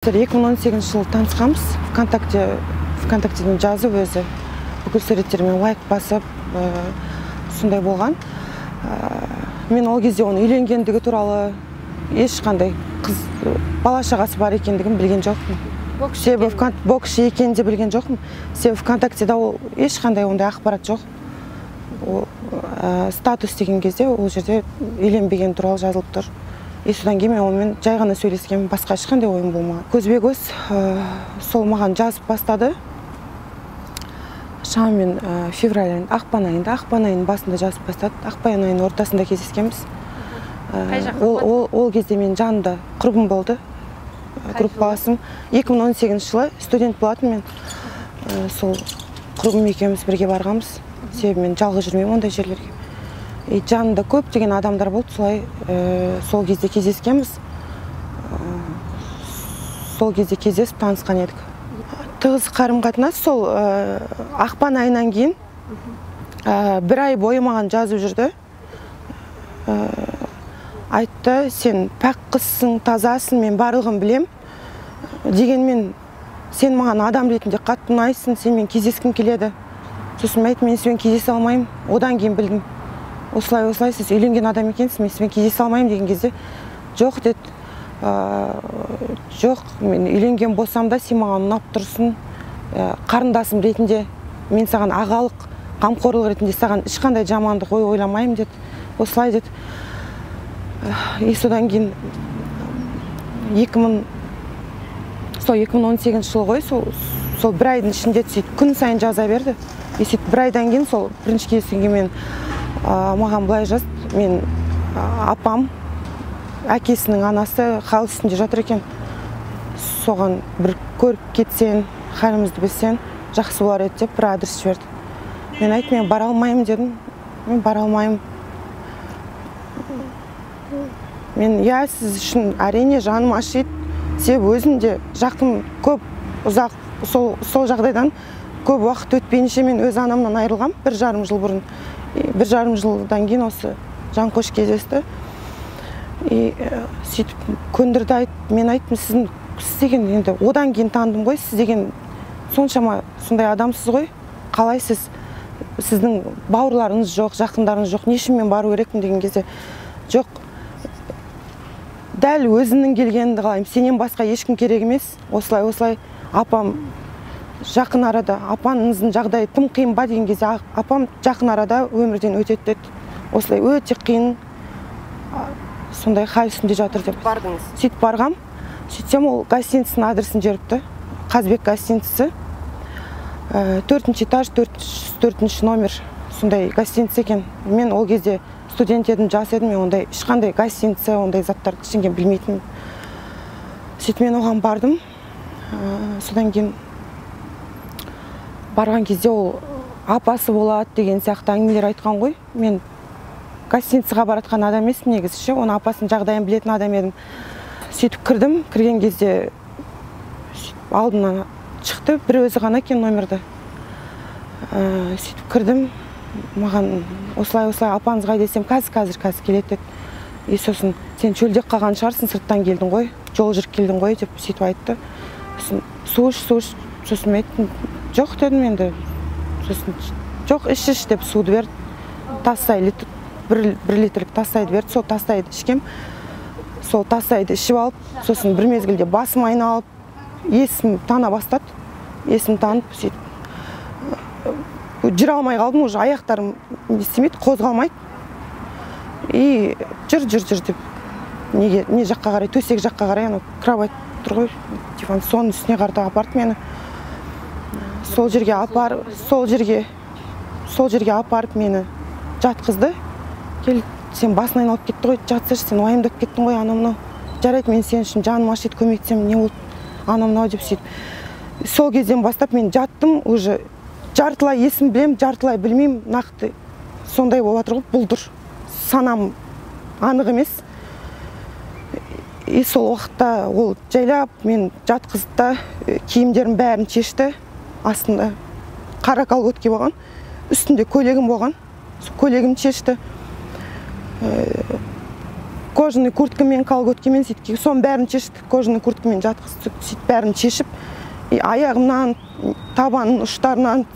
2018 жылы танысқанбыз. ВКонтактеден жазып өзі бүкіл суреттеріме лайк басып, сондай болған. Мен ол кезде оның үйленгендігі туралы ешқандай бала шағасы бар екендігін білген жоқпын. Боксшы екенін де білген жоқпын. Себебі ВКонтактеде ол ешқандай ондай ақпарат жоқ. Статус деген кезде ол жерде үйленбеген туралы жазылып тұр. Содан кейін мен онымен жай ғана сөйлескен, басқа ешқандай ойым болмаған. Көзбе-көз сол маған жазып бастады. Шамамен февраль айында, ақпан айының басында жазып бастады. Ақпан айының ортасында кездескенбіз. Ол кезде мен жанында құрбым болды. Группаласым. 2018 жылы студент болатын мен. Сол құрбым екеуміз бірге барғанбыз. Себебі мен жалғыз жүрмеймін ондай жерлерге. Жанында көптеген адамдар болды, солай сол кезде кездескенбіз. Сол кезде кездесіп танысқан едік. Тығыз қарым-қатынас сол ақпан айынан кейін бір ай бойы маған жазып жүрді. Айтты, сен пәк қызсың, тазасың, мен барлығын білем. Дегенмен сен маған адам ретінде қатты ұнайсың, сенімен кездескім келеді. Сосын мен айтты, мен сізбен кездесе алмаймын. Одан кейін білдім. Осылай сіз үйленген адам екенсіз, мен сізбен кездесе алмаймын деген кезде жоқ деді. Жоқ, мен үйленген болсам да сен маған ұнап тұрсың. Қарындасым ретінде мен саған ағалық, қамқорлық ретінде саған ешқандай жамандық ойламаймын деді. Осылай деді. Содан кейін 2018 жылы ғой, сол бір айдың ішінде күн сайын жаза берді. Бір айдан кейін сол бірінші кездескенге мен маған былай жазды, мен апам, әкесінің анасы хал үстінде жатыр екен. Соған бір көріп кетсең, халімізді білсең, жақсы болар еді деп бір адрес жіберді. Мен айттым, мен бара алмаймын дедім. Мен бара алмаймын. Мен сіз үшін әрине жаным ашиды. Себебі өзім де жақын көп ұзақ сол жағдайдан көп уақыт өтпейінше мен өз анамнан айырылғам 1,5 жыл бұрын. 1,5 жылдан кейін осы Жанқош кездесті. Сөйтіп көндірді айтып, мен айттым, сіз деген енді одан кейін таныдым ғой, сіз деген соншама сондай адамсыз ғой. Қалай сіздің бауырларыңыз жоқ, жақындарыңыз жоқ, не үшін мен бару керекпін деген кезде жоқ. Дәл өзінің келгенді қалаймын, сенен басқа ешкім керек емес. Осылай апам жақын арада, апаңыздың жағдайы тым қиын ба деген кезде апам жақын арада өмірден өтеді деді. Осылай өте қиын, сондай хал үстінде жатыр деп. Бардыңыз? Сөйтіп барғам. Сөйтсем ол гостиницаның адресін жіберіпті. Қазбек гостиницасы. 4-ші этаж, 4-ші номер. Сондай гостиница екен. Мен ол кезде студент едім, жас едім, мен ондай ешқандай гостиница, ондай заттарды ештеңе білмейтін. Сөйтіп мен оған бардым. Содан кейін барған кезде ол апасы болады деген сияқты әңгімелер айтқан ғой. Мен гостиницаға баратқан адам емеспін негізі, оны апасының жағдайын білетін адам едім. Сөйтіп кірдім, кірген кезде алдымнан шықты, бір өзі ғана екен номерді. Сөйтіп кірдім, маған осылай апаңыз қайда десем, қазір келеді деді. Сосын сен чөлде қалған шығарсың, сырттан келдің ғой, жол жүріп келдің ғой деп сөйтіп айтты. Су іш. Сосын айттым, жоқ дедім енді. Сосын жоқ, іш деп суды берді. Тастай, 1 литрлік тастайды берді, сол тастайды ішкем. Сол тастайды ішіп алып, сосын бір мезгілде басым айналып, есім тана бастады. Есім танып, сөйтіп жүре алмай қалдым, уже аяқтарым істемейді, қозғалмайды. Жүр деп, не жаққа қарай, төсек жаққа қарай, кровать тұр ғой, диван, соның үстіне қарата апарды мені. Сол жерге апарып мені жатқызды. Кел, сен басын айналып кетті ғой, жатсыршы, сен уайымдап кеттің ғой, анау-мынау. Жарайды, мен сен үшін жаным ашиды, көмектесем, не болды, анау-мынау деп сөйтіп. Сол кезден бастап мен жаттым, уже жартылай есім білем, жартылай білмеймін, нақты сондай болып жатыр ғой, бұлдыр. Санам анық емес. Сол уақытта ол жайлап мен жатқызды да, киімдерім бәрін шешті. Астында қара колготки болған, үстінде көйлегім болған. Көйлегім шешті. кожаный курткамен, колготкамен сөйтіп соның бәрін шештік, кожаный курткамен жатқыздық, сөйтіп бәрін шешіп, аяғымнан, табан ұштарынан,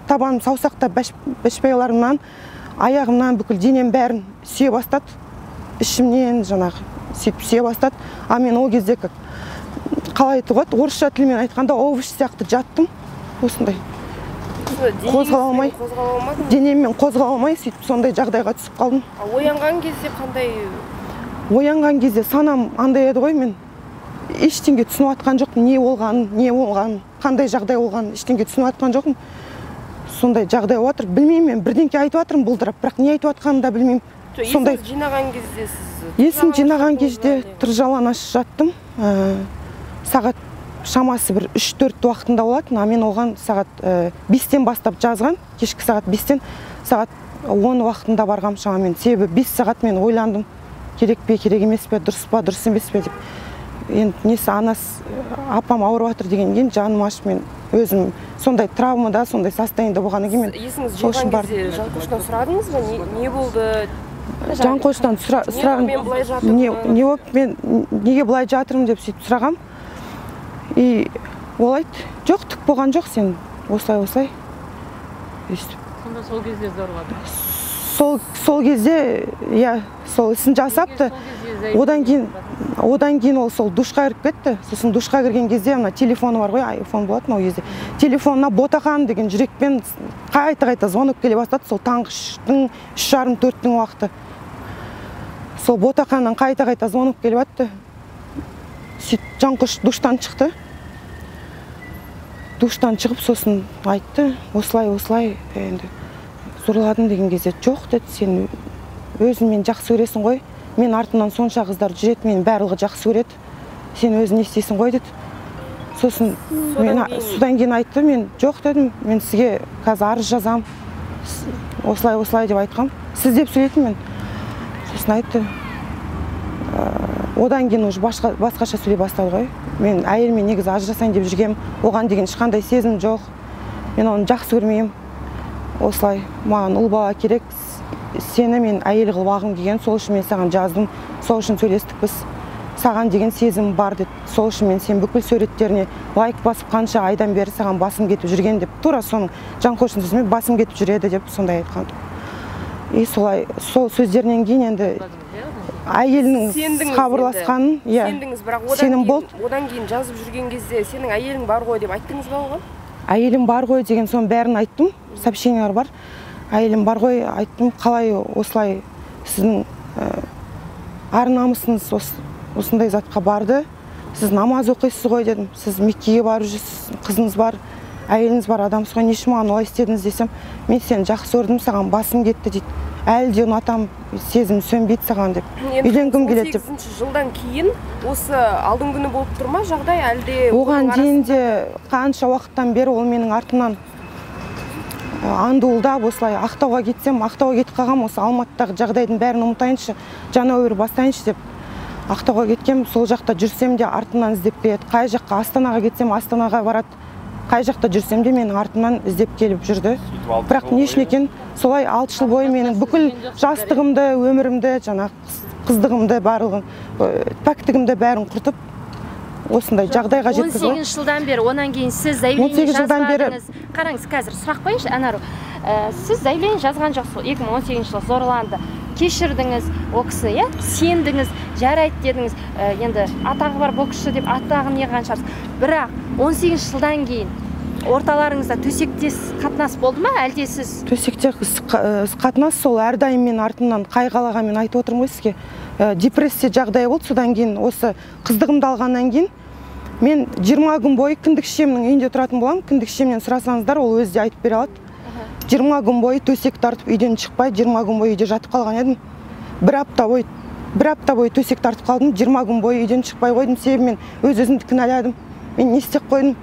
табан саусақта бәшпайларымнан, аяғымнан бүкіл денем бәрін сүйе бастады. Ішімнен жаңағы сөйтіп сүйе бастады. А мен ол кезде қалай айтуға, орысша тілмен айтқанда овощ сияқты жаттым. Осындай. Қозғала алмай, денеммен қозғала алмай, сөйтіп сондай жағдайға түсіп қалдым. Оянған кезде қандай? Оянған кезде санам андай еді ғой, мен ештеңе түсініп атқан жоқпын, не болғанын, қандай жағдай болғанын ештеңе түсініп атқан жоқпын. Сондай жағдай отыр, білмеймін, мен бірдеңке айтып жатырмын бұлдырап, бірақ не айтып атқанын да білмеймін. Есіңіз жинаған кезде сіз? Есім жинаған кезде тыржаланаш жаттым. Сағат шамасы бір 3-4 уақытында болатын, мен оған сағат 5-тен бастап жазған, кешкі сағат 5-тен сағат 10 уақытында барғам шамамен. Себебі 5 сағат мен ойландым, керек пе, керек емес пе, дұрыс па, дұрыс емес пе деп. Енді несі апам ауырып жатыр дегеннен кейін жаным ашып, мен өзім сондай травмада, сондай состояниеда болғаннан кейін мен есіңіз жиған кезде Жанқоштан сұрадыңыз ба, не болды? Жанқоштан сұрағым, не болып, мен неге былай жатырмын деп сөйтіп сұрағам. И ол айтты, жоқ, түк болған жоқ, сен осылай. Сонда сол кезде зорлады? Сол кезде, сол ісін жасапты. Одан кейін ол сол душқа кіріп кетті. Сосын душқа кірген кезде, телефоны бар ғой, айфон болатын ол кезде. Телефонына Ботақан деген жүрекпен қайта звонок келе бастады. Сол таңғы 3:30-4 уақыты. Сол Ботақаннан қайта звонок келе батты. Сөйтіп Жанқош душтан шықты. Душтан шығып, сосын айтты, осылай, енді зорладың деген кезде, жоқ деді, сен өзің мен жақсы көресің ғой, мен артымнан сонша қыздар жүреді, мен барлығы жақсы көреді, сен өзің не істейсің ғой деді. Сосын содан кейін айтты, мен жоқ дедім, мен сізге қазір арыз жазам, осылай деп айтқам, сіз деп сөйлейтін мен. Сосын айтты, одан кейін уже басқаша сөйлей бастады ғой. Мен әйелмен негізі ажырасайын деп жүргем, оған деген ешқандай сезім жоқ, мен оны жақсы көрмеймін. Осылай, маған ұл бала керек, сені мен әйел қылып алғым келген, сол үшін мен саған жаздым, сол үшін сөйлестік біз. Саған деген сезім бар деді, сол үшін мен сен бүкіл суреттеріне лайк басып қанша айдан бері саған басым кетіп жүрген деп, тура соның Жанқоштың сөзімен басым кетіп жүреді деп сондай айтқан. И солай, сол сөздерінен кейін енді әйелінің хабарласқанын, сендіңіз, бірақ одан кейін жазып жүрген кезде сенің әйелің бар ғой деп айттыңыз ба оған? Әйелім бар ғой деген соң бәрін айттым, сообщениялар бар. Әйелім бар ғой айттым, қалай осылай сіздің ар-намысыңыз осындай затқа барды, сіз намаз оқисыз ғой дедім, сіз Меккеге барып жүрсіз, қызыңыз бар, әйеліңіз бар адамсыз ғой, не үшін маған олай істедіңіз десем, мен сені жақсы көрдім, саған басым кетті дейді. Әлі де ұнатам, сезім сөнбейді саған деп, үйленгім келеді деп. 18 жылдан кейін осы алдың күні болып тұр ма жағдай, әлде? Оған дейін де қанша уақыттан бері ол менің артынан андуылдап, осылай Ақтауға кетсем, Ақтауға кетіп қалғам, осы Алматыдағы жағдайдың бәрін ұмытайыншы, жаңа өмір бастайыншы деп Ақтауға кеткем, сол жақта жүрсем де артынан іздеп келеді. Қай жаққа, Астанаға кетсем, Астанаға барады. Қай жақта жүрсем де менің артымнан іздеп келіп жүрді. Бірақ не үшін екен, солай 6 жыл бойы менің бүкіл жастығымды, өмірімді, қыздығымды, барлығын, пәктігімді бәрін құртып, осындай жағдайға жеткізді. 18 жылдан бері, онан кейін сіз заявление жазғаныңыз. Қараңыз, қазір сұрақ қойыңызшы, Анару. Сіз заявление жазған жоқсыз, 2018 жылы зорланды. Кешірдіңіз, ол кісі, сендіңіз, жарайды дедіңіз, енді атағы бар боксшы деп атағын неған шығарсыз. Бірақ 18 жылдан кейін орталарыңызда төсектес қатынас болды ма, әлде сіз? Төсектес қатынас сол әрдайым мен артымнан қайғалаған, мен айтып отырмын ғой сізге. Депрессия жағдайы болды, содан кейін осы қыздығымды алғаннан кейін мен 20 күн бойы кіндік шешемнің үйінде тұратын боламын. Кіндік шешемнен сұрасаңыздар, ол өзі де айтып бере алады. 20 күн бойы төсек тартып үйден шықпай, 20 күн бойы үйде жатып қалған едім. Бір апта бойы төсек тартып қалдым, 20 күн бойы үйден шықпай қойдым, себебі мен өз-өзімді кінәладым. Мен не істеп қойдым?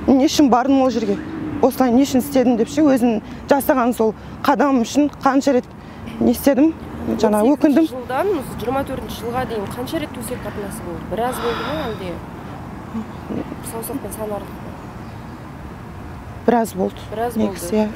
Не үшін бардым ол жерге? Осылай не үшін істедім деп ше, өзім жасаған сол қадамым үшін қанша рет не істедім? Жаңа өкіндім. 18 жылдан 24 жылға дейін қанша рет төсек қатынасы болды? Біраз болды ма әлде? Саусақпен санарлық па? Біраз болды.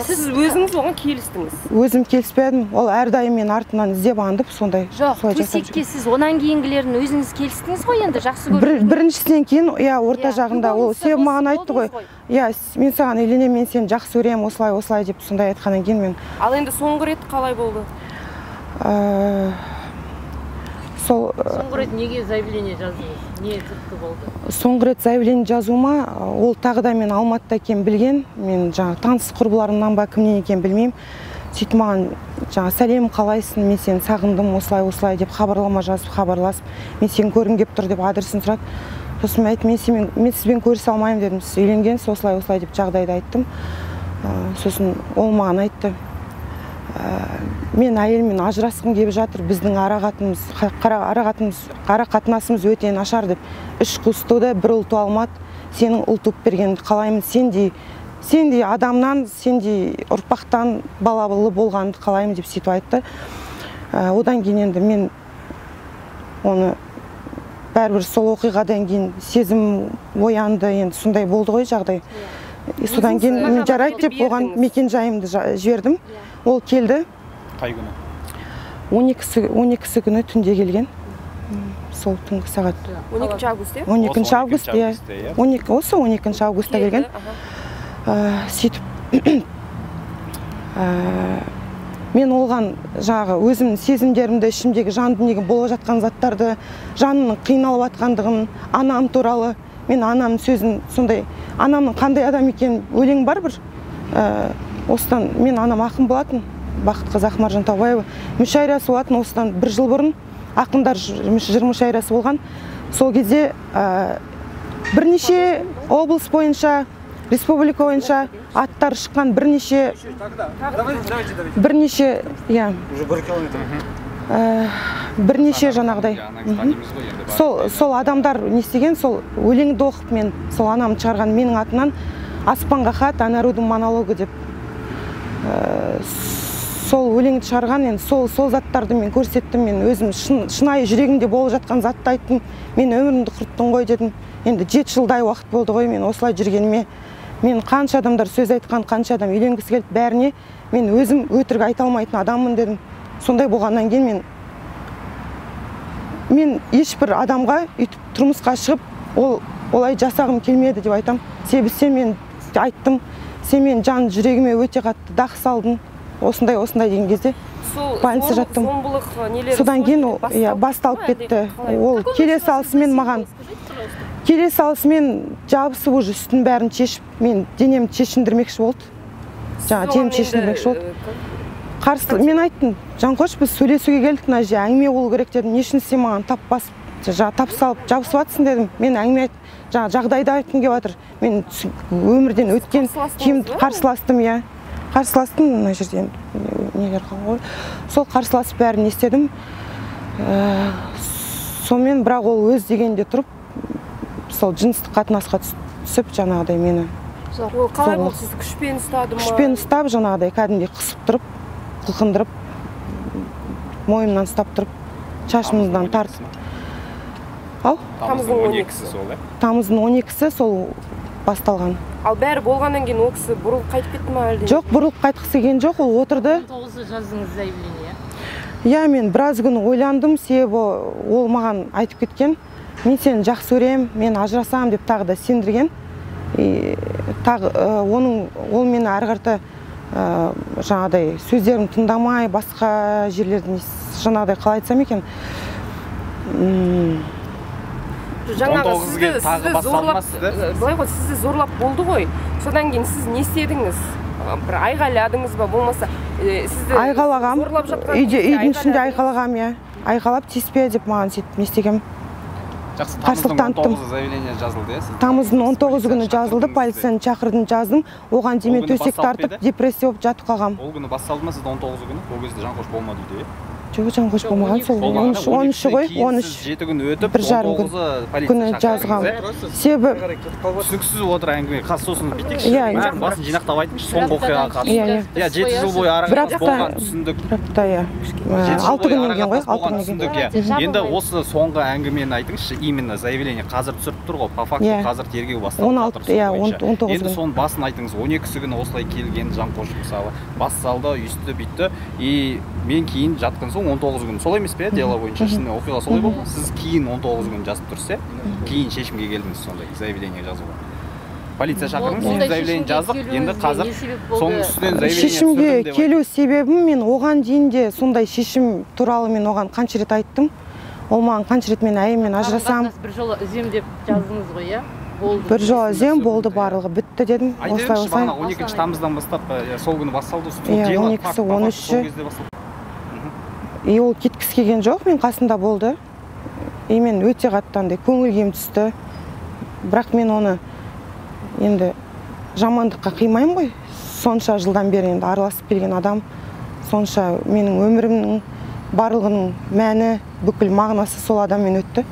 Сіз өзіңіз оған келістіңіз? Өзім келіспедім. Ол әрдайым мен артынан іздеп аңдып, сондай. Жоқ, төсекке сіз онан кейінгілерін өзіңіз келістіңіз ғой енді, жақсы көрдіңіз. Біріншісінен кейін, орта жағында ол себебі маған айтты ғой. Мен саған үйленемін, мен сені жақсы көремін, осылай деп сондай айтқаннан кейін мен. Ал енді соңғы рет қалай болды? Соңғы рет неге заявление жаздыңыз? Не түрткі болды? Соңғы рет заявление жазуыма, ол тағы да мен Алматыда екенін білген, мен жаңағы таныс құрбыларымнан ба кімнен екенін білмеймін. Сөйтіп маған жаңағы сәлем, қалайсың, мен сені сағындым, осылай деп хабарлама жазып, хабарласып, мен сені көргім келіп тұр деп адресін сұрады. Сосын мен айттым, мен сізбен көрісе алмаймын дедім, сіз үйленгенсіз, осылай деп жағдайды айттым. Сосын ол маған айтты, мен әйелмен ажырасқым келіп жатыр, біздің ара қатынасымыз өте нашар деп. 3 қыз туды, 1 ұл туа алмады, сенің ұл туып бергенді қалаймын, сендей адамнан, сендей ұрпақтан балалы болғанды қалаймын деп сөйтіп айтты. Одан кейін енді мен оны бәрібір сол оқиғадан кейін сезім оянды, енді сондай болды ғой жағдай. Содан кейін мен жарайды деп оған мекен жайымды жібердім. Ол келді. Қай күні? 12 күні түнде келген. Сол түнгі сағат. 12 август, 12 август, осы 12 августта келген. Сөйтіп, мен олған жаңағы өзімнің сезімдерімді, ішімдегі жан дүниеге болып жатқан заттарды, жанымның қиналып жатқандығын, анам туралы, мен анамның сөзін сондай, анамның қандай адам екенін өлең бар бір. Осыдан мен анам ақын болатын, Бақыт қыз Ақмаржан Таубаева, мүшәйрасы болатын, осыдан 1 жыл бұрын ақындар жыр мүшәйрасы болған. Сол кезде бірнеше облыс бойынша, республика бойынша аттар шыққан бірнеше жаңағыдай. Сол адамдар не істеген, сол өлеңді оқып мен, сол анам шығарған менің атынан аспанға хат, Анарудың монологы деп. Сол өлеңді шығарған, сол заттарды мен көрсеттім, мен өзім шынайы жүрегімде болып жатқан затты айттым, мен өмірімді құрттым ғой дедім. Енді 7 жылдай уақыт болды ғой мен осылай жүргеніме. Мен қанша адамдар сөз айтқан, қанша адам үйленгісі келді, бәріне мен өзім өтірік айта алмайтын адаммын дедім. Сондай болғаннан кейін мен ешбір адамға үйтіп тұрмысқа шығып, олай жасағым келмеді деп айтам. Себебі сен мен айттым, сен мен жан жүрегіме өте қатты дақ салдың. Осындай деген кезде больница жаттым. Содан кейін басталып кетті. Ол келе салысымен жабысып уже үстін бәрін шешіп, мен денемді шешіндірмекші болды. Денем шешіндірмекші болды. Қарсы мен айттым, Жанқош, біз сөйлесуге келдік, мына жерде әңгіме болу керек дедім. Не үшін сен маған тап салып жабысып жатсың дедім. Мен әңгіме айттым, жағдайды айтқым келіп жатыр. Мен өмірден өткен киімді қарсыластым, қарсыластым мына жерден нелер қалған ғой. Сол қарсыласып бәрін естедім. Сонымен бірақ ол өз дегенде тұрып, сол жыныстық қатынасқа түсіп жаңағыдай мені. Ол қалай болды, сізді күшпен ұстады ма? Күшпен ұстап, жаңағыдай кәдімгідей қысып тұрып, қылқындырып, мойымнан ұстап тұрып, шашымыздан тартып. Тамыздың 12-сі сол, Тамыздың 12-сі сол басталған. Ал бәрі болғаннан кейін ол кісі бұрылып қайтып кетті ма әлде? Жоқ, бұрылып қайтқысы келген жоқ, ол отырды. 19-ы жаздыңыз заявление? Мен біраз күн ойландым, себебі ол маған айтып кеткен. Мен сені жақсы көремін, мен ажырасамын деп тағы да сендірген. Ол мені әрі қарта жаңағыдай сөздерін тыңдамай, басқа жерлерден жаңағыдай қалай айтсам екен. Жаңағы сізді зорлап болды ғой. Содан кейін сіз не істедіңіз? Бір айғайладыңыз ба, болмаса сізді айғалағам, үйдің ішінде айғалағам, айғалап тиіспе деп маған сөйтіп не істегем. Тамыздың 19-ы заявление жазылды, Тамыздың 19 күні жазылды, полицияны шақырдым, жаздым. Оған деме төсек тартып, депрессия болып жатып қалғам. Ол күні басталды ма сіз 19 күні? Ол кезде Жанқош болмады үйде? Жоқ, Жанқош болмаған, сол 13-ші ғой, 13. 7 күн өтіп, 19 күні жазғам. Себебі түсініксіз отыр әңгіме. Сосын биттікші, басын жинақтап айтыңызшы, соңғы оқиғаға қатысты. 7 жыл бойы арағаш болған түсіндік. 6 күннен кейін ғой, 6 күннен кейін. Енді осы соңғы әңгімені айтыңызшы, именно заявление қазір түсіріп тұр ғой, по факту қазір тергеу басталып жатыр. 19 күн. Енді соның басын айтыңыз, 12-сі күні осылай келген Жанқош мысалы, бас залда үйісті бүйтті, и мен кейін жатқан соң 19 күн. Солай емес пе, дело бойынша оқиға солай болды? Сіз кейін 19 күн жазып тұрсыз, кейін шешімге келдіңіз сондай заявление жазуға. Полиция шақырдыңыз, сіз заявление жаздық, енді қазір соның үстінен заявление шешімге келу себебім, мен оған дейін де сондай шешім туралы мен оған қанша рет айттым. Ол маған қанша рет мен әйелмен ажырасам. Бір жолы үзем деп жаздыңыз ғой, иә? Бір жолы үзем, болды, барлығы бітті дедім. Айтыңызшы, бағана 12 тамыздан бастап сол күні басталды. 12-сі 13-ші. И ол кеткісі келген жоқ, мен қасында болды. И мен өте қатты көңілгем түсті. Бірақ мен оны енді жамандыққа қимаймын ғой. Сонша жылдан бері енді араласып келген адам, сонша менің өмірімнің барлығының мәні, бүкіл мағынасы сол адаммен өтті.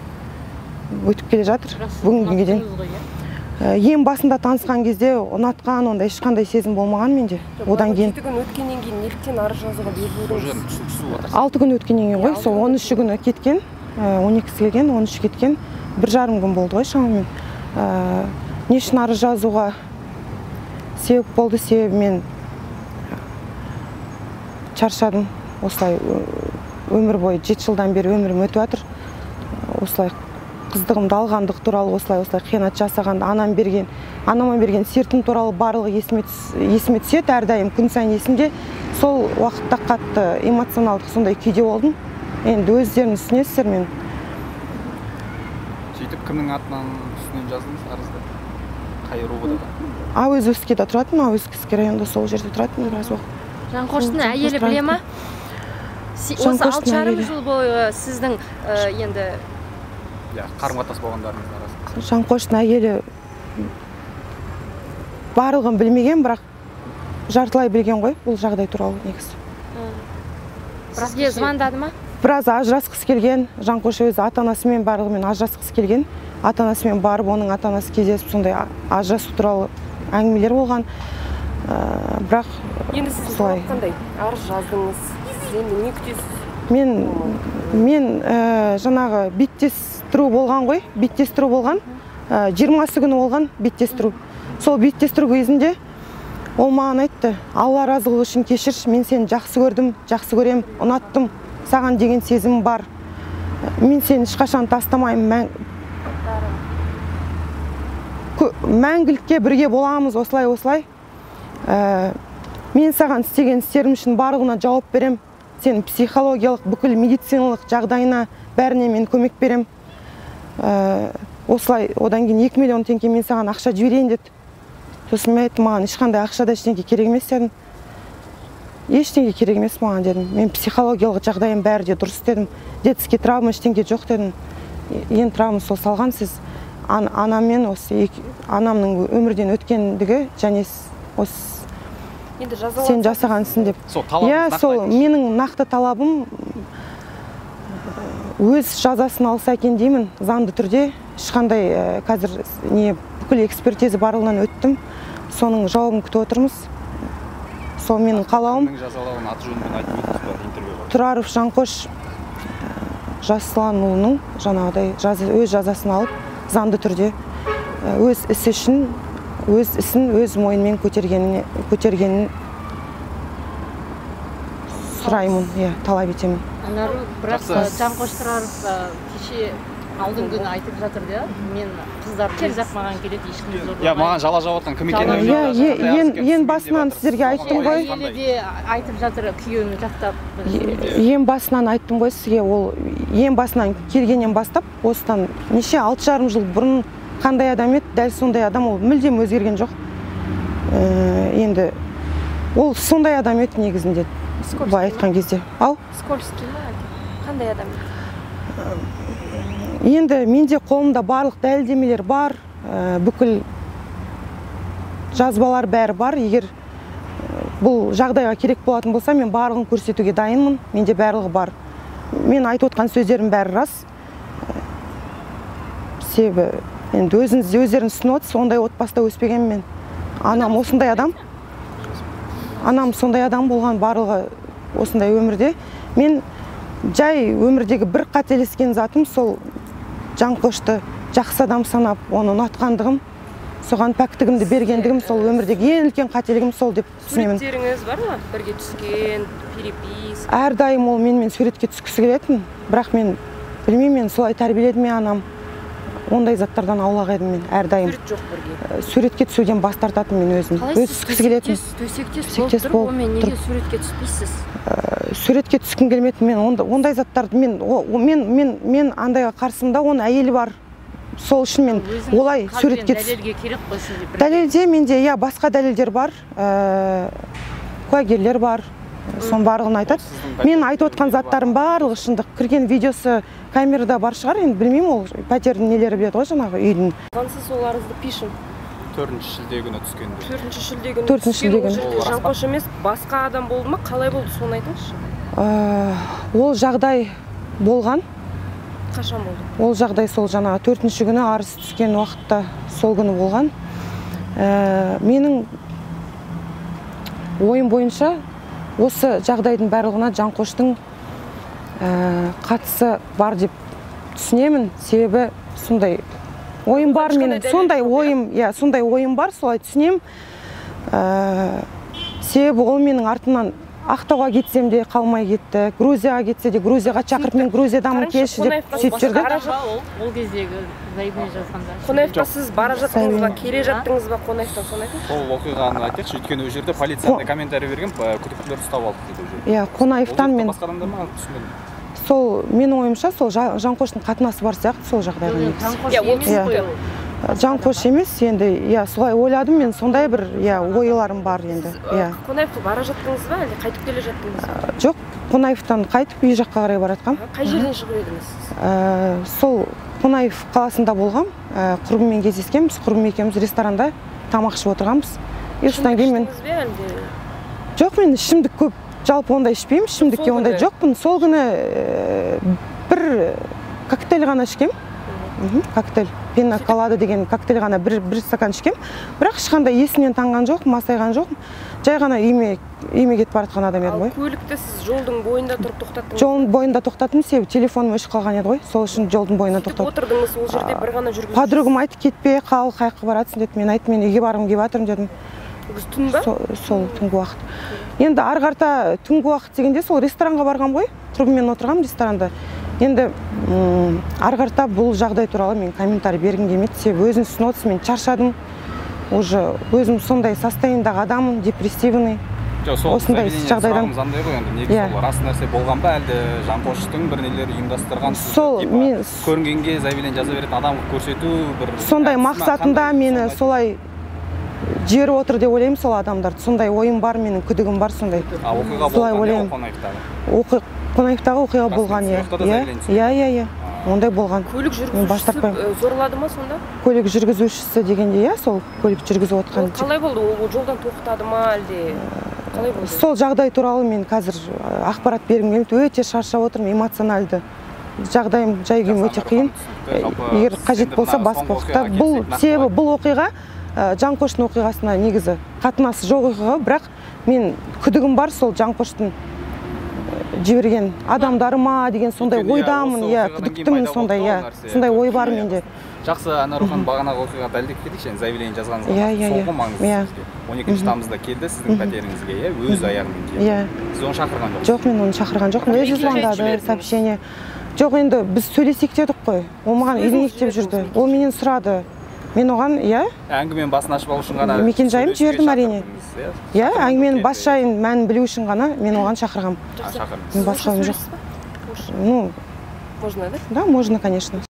Өтіп келе жатыр бүгінгі күнге дейін. Ең басында танысқан кезде ұнатқан, онда ешқандай сезім болмаған менде. Одан кейін 7 күн өткеннен кейін неліктен арыз жазуға бел будыңыз? 6 күн өткеннен кейін ғой, сол 13 күні кеткен, 12-сі келген, 13 кеткен, 1,5 күн болды ғой шамамен. Не үшін арыз жазуға себеп болды? Себебі мен шаршадым. Осылай өмір бойы 7 жылдан бері өмірім өтіп жатыр. Осылай қыздығымды алғандық туралы, осылай қиянат жасаған, анама берген сертім туралы барлығы есіме түседі әрдайым, күн сайын есімде. Сол уақытта қатты эмоционалдық сондай күйде болдым. Енді өздеріңіз түсінесіздер мен. Сөйтіп кімнің атынан үстінен жаздыңыз арызды? Қай рубада? Ауызовскийде тұратын, Ауызовский районда сол жерде тұратын біраз уақыт. Жанқоштың әйелі біле ма? Осы 6,5 жыл бойы сіздің енді қарым-қатынас болғандарыңыз арасында. Жанқоштың әйелі барлығын білмеген, бірақ жартылай білген ғой бұл жағдай туралы негізі. Сізге звондады ма? Біраз ажырасқысы келген, Жанқош өзі ата-анасымен барлығымен ажырасқысы келген. Ата-анасымен барып, оның ата-анасы кездесіп, сондай ажырасу туралы әңгімелер болған. Бірақ енді сіз қандай арыз жаздыңыз? Сіз енді не күтесіз? Мен жаңағы беттестіру болған ғой, беттестіру болған. 20-сы күні болған беттестіру. Сол беттестіру кезінде ол маған айтты: Алла разылығы үшін кешірші, мен сені жақсы көрдім, жақсы көрем, ұнаттым, саған деген сезім бар. Мен сені ешқашан тастамаймын, мәңгілікке бірге боламыз, осылай. Мен саған істеген істерім үшін барлығына жауап берем. Сен психологиялық, бүкіл медициналық жағдайына бәріне мен көмек берем. Осылай, одан кейін 2 миллион теңге мен саған ақша жіберейін деді. Сосын мен айттым, маған ешқандай ақшада ештеңе керек емес дедім. Ештеңе керек емес маған дедім. Мен психологиялық жағдайым бәрі де дұрыс дедім. Детский травма ештеңе жоқ дедім. Ең травма сол салған сіз. Анаммен осы анамның өмірден өткендігі және сен жасағансың деп. Сол менің нақты талабым өз жазасын алса екен деймін, заңды түрде. Ешқандай қазір бүкіл экспертиза барлығынан өттім. Соның жауабын күтіп отырмыз. Сол менің қалауым. Тұраров Жанқош Жасұланұлының жаңағыдай өз жазасын алып, заңды түрде өз ісі үшін, өз ісін өз мойнымен көтергенін сұраймын, талап етемін. Бірақ Жанқош Тұраров кеше алдың күні айтып жатыр да, мен қыздар кезақ маған келеді, ешкім зорламайды. Маған жала жауатқан кім екенін ең басынан сіздерге айттым ғой. Елі де айтып жатыр, күйеуін жақтап. Ең басынан айттым ғой сізге, ол ең басынан келгеннен бастап, осыдан неше 6,5 жыл бұрын қандай адам еді, дәл сондай адам, ол мүлдем өзгерген жоқ. Енді ол сондай адам еді негізінде, былай айтқан кезде. Скользкий ма? Қандай адам еді? Енді менде қолымда барлық дәлелдемелер бар, бүкіл жазбалар бәрі бар. Егер бұл жағдайға керек болатын болса, мен барлығын көрсетуге дайынмын. Менде барлығы бар. Мен айтып отқан сөздерім бәрі рас. Себебі енді өздеріңіз түсініп отырсыз, ондай отбасыда өспеген мен. Анам осындай адам. Анам сондай адам болған, барлығы осындай өмірде. Мен жай өмірдегі бір қателескен затым сол Жанқошты жақсы адам санап, оны ұнатқандығым, соған пәктігімді бергендігім, сол өмірдегі ең үлкен қателігім сол деп түсінемін. Суреттеріңіз бар ма? Бірге түскен, переписка? Әрдайым ол менімен суретке түскісі келетін, бірақ мен білмеймін, мен солай тәрбиеледі ме анам. Ондай заттардан аулақ едім мен әрдайым. Сурет жоқ бірге. Суретке түсуден бас тартатын мен өзім. Өз түскісі келетін. Төсектес болып тұрып, неге суретке түспейсіз? Суретке түскім келмеді, мен ондай заттарды мен андайға қарсымда, оның әйелі бар. Сол үшін мен олай суретке дәлелге керек қой сізде. Дәлелде менде басқа дәлелдер бар, куәгерлер бар, соның барлығын айтады. Мен айтып отқан заттарым барлығы шындық. Кірген видеосы камерада бар шығар, енді білмеймін, ол пәтердің нелері біледі ғой, жаңағы үйдің. Сіз ол арызды пишін. 4 шілде күні түскенде. 4 шілде күні 4 шілде күні. ол Жанқош емес, басқа адам болды ма? Қалай болды, соны айтыңызшы. Ол жағдай болған. Қашан болды? Ол жағдай сол жаңағы 4-ші күні арыз түскен уақытта сол күні болған. Менің ойым бойынша осы жағдайдың барлығына Жанқоштың қатысы бар деп түсінемін. Себебі сондай ойым бар менің. Сондай ойым бар, солай түсінемін. Себебі ол менің артымнан Ақтауға кетсем де қалмай кетті, Грузияға кетсе де Грузияға шақырып, мен Грузиядамын келші деп сөйтіп жүрді. Ол кездегі заявление жазғанда. Қонаевқа сіз бара жаттыңыз ба, келе жаттыңыз ба Қонаевтан, соны айтыңызшы. Сол оқиғаны айтайықшы, өйткені ол жерде полицияда комментарий берген, күдіктілерді ұстап алды дейді ол жерде. Иә, Қонаевтан мен басқа адамдар ма түсінбедім. сол менің ойымша сол Жанқоштың қатынасы бар сияқты сол жағдайға. Жанқош емес, енді солай ойладым мен, сондай бір ойларым бар енді. Қонаевқа бара жаттыңыз ба, әлде қайтып келе жаттыңыз ба? Жоқ, Қонаевтан қайтып үй жаққа қарай баратқам. Қай жерден шығып едіңіз? Сол Қонаев қаласында болғам, құрбыммен кездескенбіз, құрбым екеуміз ресторанда тамақ ішіп отырғанбыз. Содан кейін мен жоқ, мен ішімдік көп жалпы ондай ішпеймін, ішімдікке ондай жоқпын. Сол күні бір коктейль ғана ішкем. Коктейль, пена колада деген коктейль ғана бір стакан ішкем. Бірақ ешқандай есімнен танған жоқпын, масайған жоқпын. Жай ғана үйіме кетіп баратқан адам едім ғой. Көлікті сіз жолдың бойында тұрып тоқтаттыңыз? Жолдың бойында тоқтаттым, себебі телефоным өшіп қалған еді ғой. Сол үшін жолдың бойына тоқтаттым. Отырдыңыз, ол жерде бір ғана жүргізуші. Подругам айтты, кетпе, қал, қайыққа баратсың деді. Мен айттым, мен үйге барғым келіп жатырмын дедім. Түн ба? Сол түнгі уақыт. Енді ары қарта түнгі уақыт дегенде сол ресторанға барғам ғой. Құрбыммен отырғам ресторанда. Енді ары қарта бұл жағдай туралы мен комментарий бергім келмейді. Себебі өзің түсініп отырсыз, мен шаршадым. Уже өзім сондай состояниедағы адаммын, депрессивный. Осындай жағдайдан. Андай ғой енді, негізі сол рас нәрсе болған ба, әлде Жанқоштың бір нелер ұйымдастырған, сол мен көрінгенге заявление жаза беретін адамға көрсету бір сондай мақсатында мені солай жіберіп отыр деп ойлаймын сол адамдарды. Сондай ойым бар, менің күдігім бар сондай. Оқиға болған Қонаевтағы. Қонаевтағы оқиға болған, иә. Ондай болған. Көлік жүргізушісі зорлады ма сонда? Көлік жүргізушісі дегенде, сол көлік жүргізіп отқан. Қалай болды? Ол жолдан тоқтады ма, әлде қалай болды? Сол жағдай туралы мен қазір ақпарат бергім келмейді. Өте шаршап отырмын, эмоционалды. Жағдайым жай-күйім өте қиын. Егер қажет болса басқа уақытта. Себебі бұл оқиға Жанқоштың оқиғасына негізі қатынасы жоқ оқиға, бірақ мен күдігім бар сол Жанқоштың жіберген адамдары ма деген сондай ойдамын, күдіктімін сондай ой бар менде. Жақсы, Анархан бағанағы оқиға дәлдеп кетейікші, заявление жазғаныңызға соңғы маңызды сізге. 12 тамызда келді сіздің пәтеріңізге, өз аяғымен келді. Сіз оны шақырған жоқсыз? Жоқ, мен оны шақырған жоқпын. Өзі звондады, сообщение. Жоқ, енді біз сөйлесек дедік қой. Ол маған үйленейік деп жүрді. Ол менен сұрады. Мен оған, әңгіменің басын ашып алу үшін ғана мекен жайым жібердім әрине. Әңгіменің бас жайын мәнін білу үшін ғана мен оған шақырғам. Шақырдыңыз. Басқа жоқ. Можно, да? Да, можно, конечно.